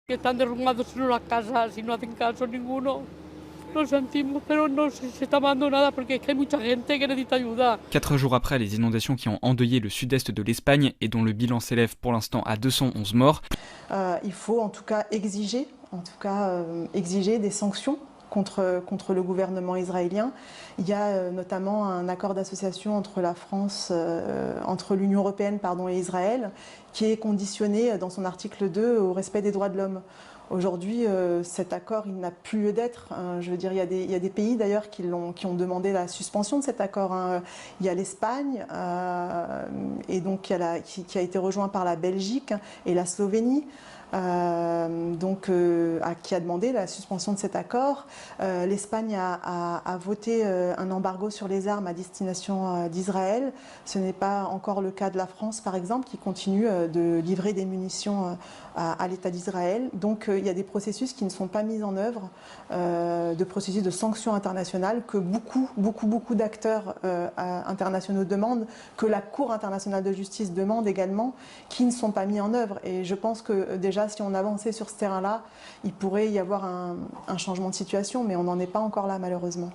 Que están derrumbados las casas y no hacen caso ninguno. Lo sentimos, pero no se está mandando nada porque es que hay mucha gente que necesita ayuda. 4 jours après les inondations qui ont endeuillé le sud-est de l'Espagne et dont le bilan s'élève pour l'instant à 211 morts. Il faut en tout cas exiger des sanctions contre le gouvernement israélien. Il y a notamment un accord d'association entre la France, entre l'Union européenne et Israël, qui est conditionné dans son article 2 au respect des droits de l'homme. Aujourd'hui, cet accord, il n'a plus lieu d'être. Je veux dire, il y a des pays d'ailleurs qui ont demandé la suspension de cet accord. Il y a l'Espagne, et donc qui a été rejoint par la Belgique et la Slovénie. Qui a demandé la suspension de cet accord. L'Espagne a voté un embargo sur les armes à destination d'Israël. Ce n'est pas encore le cas de la France, par exemple, qui continue de livrer des munitions à l'État d'Israël. Donc il y a des processus qui ne sont pas mis en œuvre, de processus de sanctions internationales que beaucoup d'acteurs internationaux demandent, que la Cour internationale de justice demande également, qui ne sont pas mis en œuvre. Et je pense que déjà, si on avançait sur ce terrain-là, il pourrait y avoir un changement de situation, mais on n'en est pas encore là malheureusement.